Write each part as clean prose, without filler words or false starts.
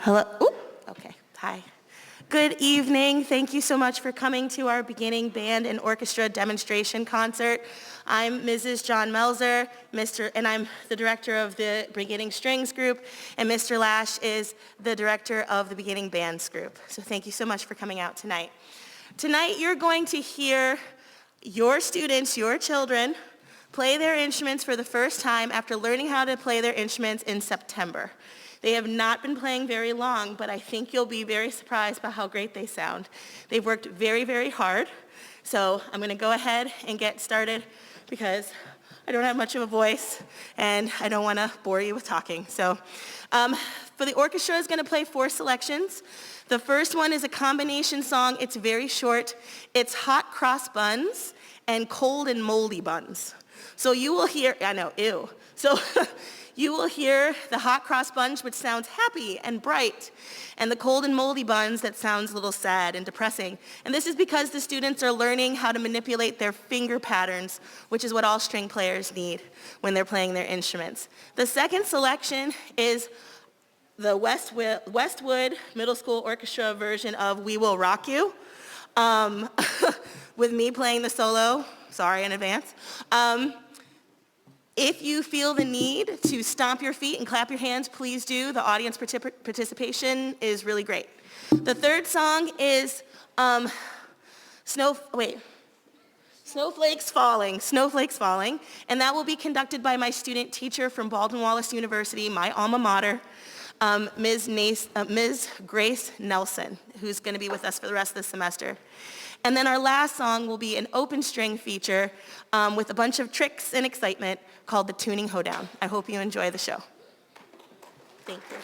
Hello. Ooh, okay. Hi. Good evening. Thank you so much for coming to our beginning band and orchestra demonstration concert. I'm Mrs. John Melzer, and I'm the director of the beginning strings group, and Mr. Lash is the director of the beginning bands group. So thank you so much for coming out tonight. Tonight you're going to hear your students, your children, play their instruments for the first time after learning how to play their instruments in September. They have not been playing very long, but I think you'll be very surprised by how great they sound. They've worked very, very hard. So I'm going to go ahead and get started because I don't have much of a voice and I don't want to bore you with talking. So for the orchestra is going to play 4 selections. The first one is a combination song. It's very short. It's Hot Cross Buns and Cold and Moldy Buns. So you will hear, I know, ew. So you will hear the hot cross buns, which sounds happy and bright, and the cold and moldy buns that sounds a little sad and depressing. And this is because the students are learning how to manipulate their finger patterns, which is what all string players need when they're playing their instruments. The second selection is the Westwood Middle School Orchestra version of We Will Rock You, with me playing the solo. Sorry in advance. If you feel the need to stomp your feet and clap your hands, please do. The audience participation is really great. The third song is Snowflakes Falling, and that will be conducted by my student teacher from Baldwin-Wallace University, my alma mater, Ms. Grace Nelson, who's going to be with us for the rest of the semester. And then our last song will be an open string feature with a bunch of tricks and excitement called the Tuning Hoedown. I hope you enjoy the show. Thank you.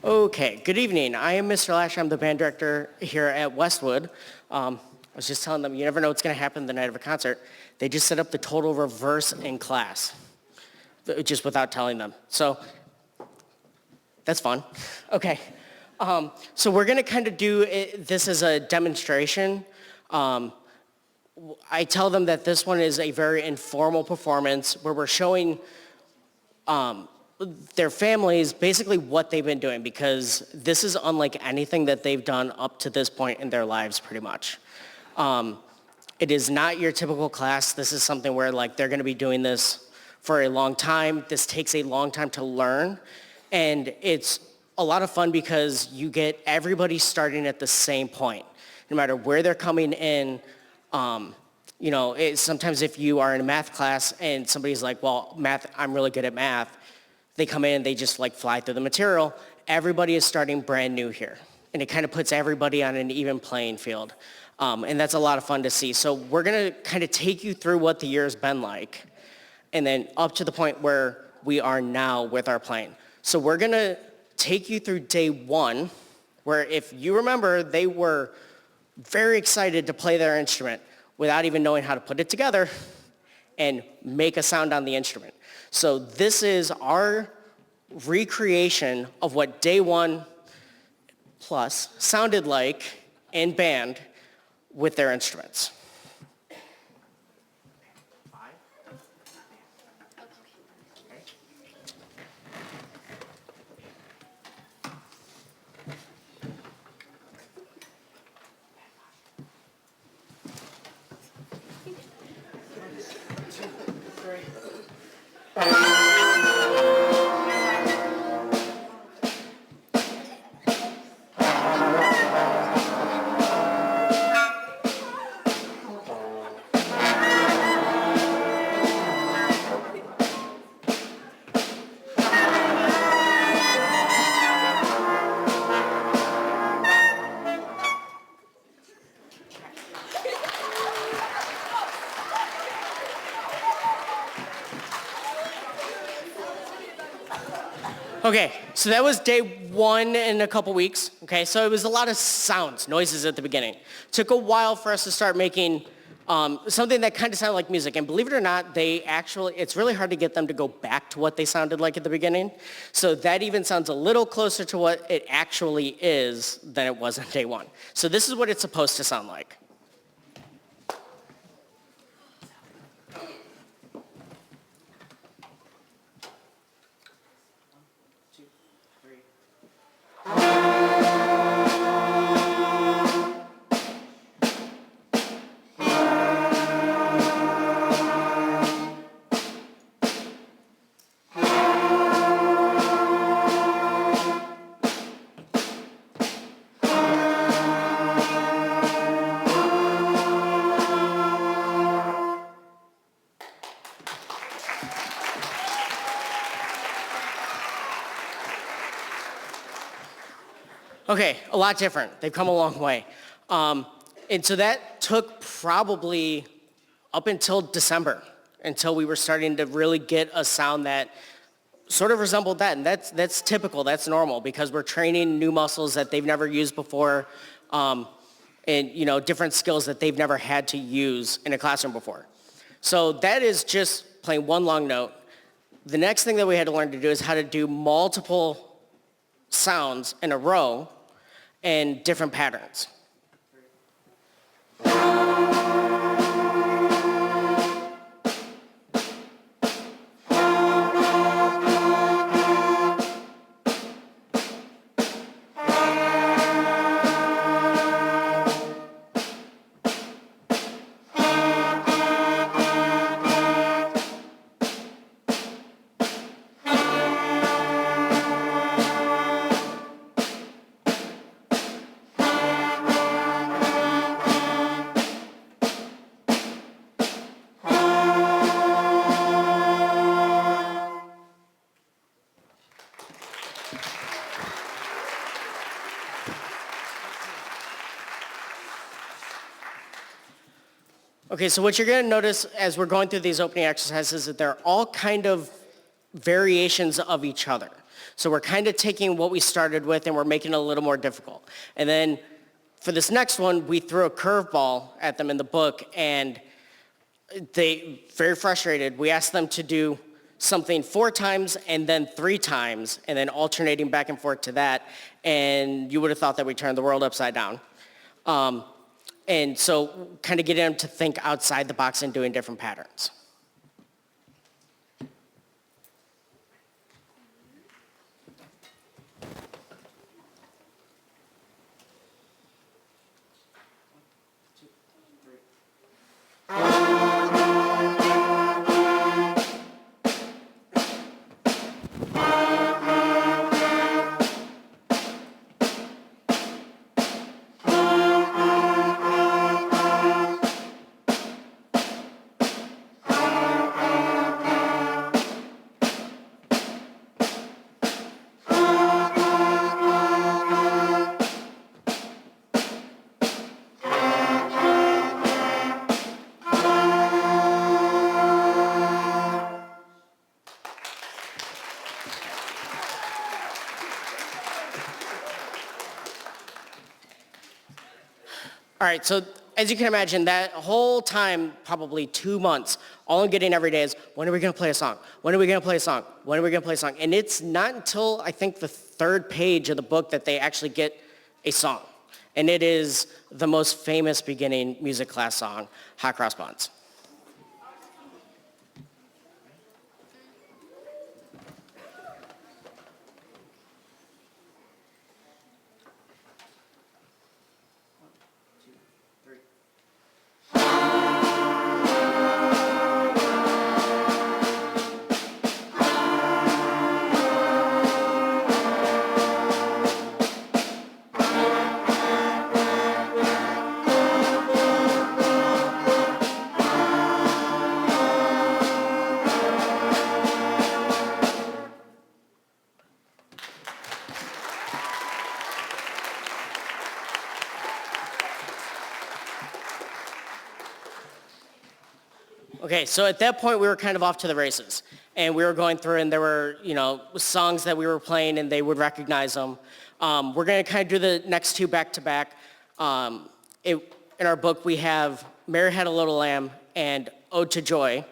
Okay, good evening. I am Mr. Lash. I'm the band director here at Westwood. I was just telling them, you never know what's going to happen the night of a concert. They just set up the total reverse in class, just without telling them. So that's fun. Okay, so we're going to kind of do this as a demonstration. I tell them that this one is a very informal performance where we're showing their families basically what they've been doing, because this is unlike anything that they've done up to this point in their lives pretty much. It is not your typical class. This is something where like they're going to be doing this for a long time. This takes a long time to learn, and it's a lot of fun because you get everybody starting at the same point, no matter where they're coming in. Sometimes if you are in a math class and somebody's like, well, math, I'm really good at math, they come in and they just like fly through the material. Everybody is starting brand new here, and it kind of puts everybody on an even playing field. And that's a lot of fun to see. So we're going to kind of take you through what the year's been like, and then up to the point where we are now with our playing. So we're going to take you through day one, where if you remember, they were very excited to play their instrument without even knowing how to put it together and make a sound on the instrument. So this is our recreation of what day one plus sounded like in band with their instruments. Okay, so that was day one in a couple weeks. Okay, so it was a lot of sounds, noises at the beginning. Took a while for us to start making something that kind of sounded like music. And believe it or not, it's really hard to get them to go back to what they sounded like at the beginning. So that even sounds a little closer to what it actually is than it was on day one. So this is what it's supposed to sound like. Okay, a lot different. They've come a long way. And so that took probably up until December, until we were starting to really get a sound that sort of resembled that. And that's typical, that's normal, because we're training new muscles that they've never used before, and different skills that they've never had to use in a classroom before. So that is just playing one long note. The next thing that we had to learn to do is how to do multiple sounds in a row and different patterns. Okay, so what you're going to notice as we're going through these opening exercises is that they're all kind of variations of each other. So we're kind of taking what we started with and we're making it a little more difficult. And then for this next one, we threw a curveball at them in the book, and they, very frustrated, we asked them to do something 4 times and then 3 times, and then alternating back and forth to that, and you would have thought that we turned the world upside down. And so kind of getting them to think outside the box and doing different patterns. All right, so as you can imagine, that whole time, probably 2 months, all I'm getting every day is, when are we gonna play a song? When are we gonna play a song? When are we gonna play a song? And it's not until, I think, the 3rd page of the book that they actually get a song. And it is the most famous beginning music class song, Hot Cross Buns. Okay, so at that point we were kind of off to the races, and we were going through, and there were, songs that we were playing, and they would recognize them. We're going to kind of do the next 2 back to back. In our book we have Mary Had a Little Lamb and Ode to Joy,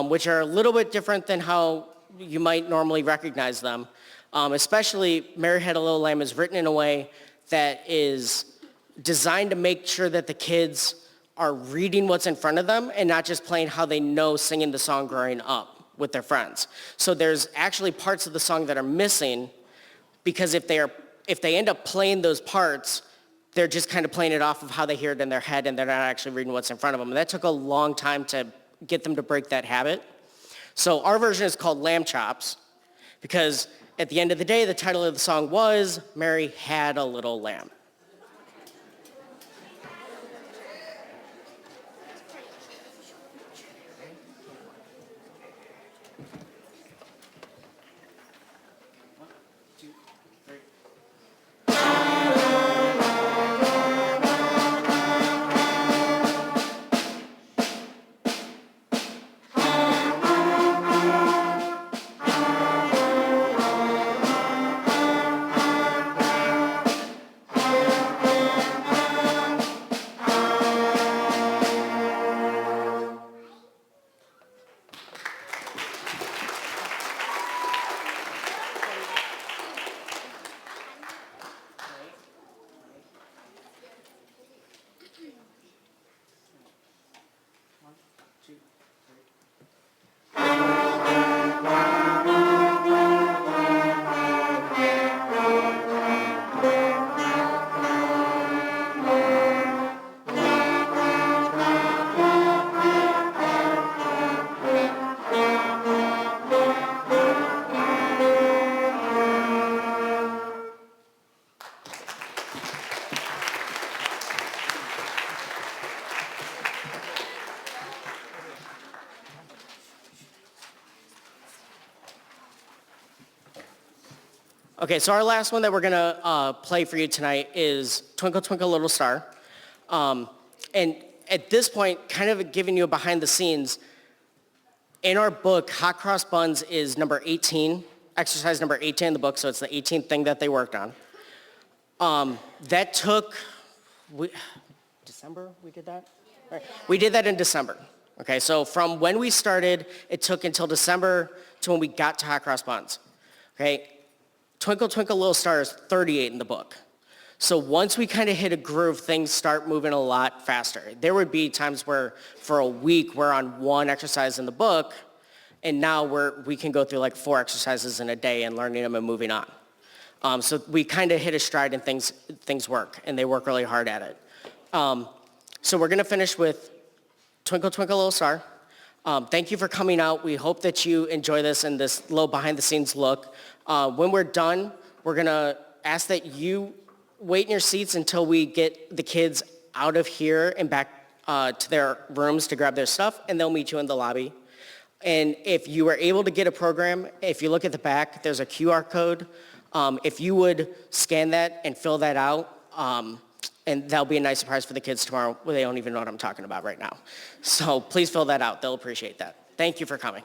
which are a little bit different than how you might normally recognize them. Especially Mary Had a Little Lamb is written in a way that is designed to make sure that the kids are reading what's in front of them and not just playing how they know singing the song growing up with their friends. So there's actually parts of the song that are missing, because if they end up playing those parts, they're just kind of playing it off of how they hear it in their head, and they're not actually reading what's in front of them. And that took a long time to get them to break that habit. So our version is called Lamb Chops, because at the end of the day, the title of the song was Mary Had a Little Lamb. Okay, so our last one that we're gonna play for you tonight is Twinkle Twinkle Little Star. And at this point, kind of giving you a behind the scenes, in our book, Hot Cross Buns is number 18 exercise number 18 in the book, so it's the 18th thing that they worked on. That took, December we did that? Right. We did that in December. Okay, so from when we started, it took until December to when we got to hot cross buns. Okay, Twinkle Twinkle Little Star is 38 in the book. So once we kind of hit a groove, things start moving a lot faster. There would be times where for a week we're on one exercise in the book, and now we can go through like 4 exercises in a day and learning them and moving on. So we kind of hit a stride and things work, and they work really hard at it. So we're going to finish with Twinkle Twinkle Little Star. Thank you for coming out. We hope that you enjoy this and this little behind the scenes look. When we're done, we're going to ask that you wait in your seats until we get the kids out of here and back to their rooms to grab their stuff, and they'll meet you in the lobby. And if you were able to get a program, if you look at the back, there's a QR code. If you would scan that and fill that out, and that'll be a nice surprise for the kids tomorrow. Well, they don't even know what I'm talking about right now. So please fill that out. They'll appreciate that. Thank you for coming.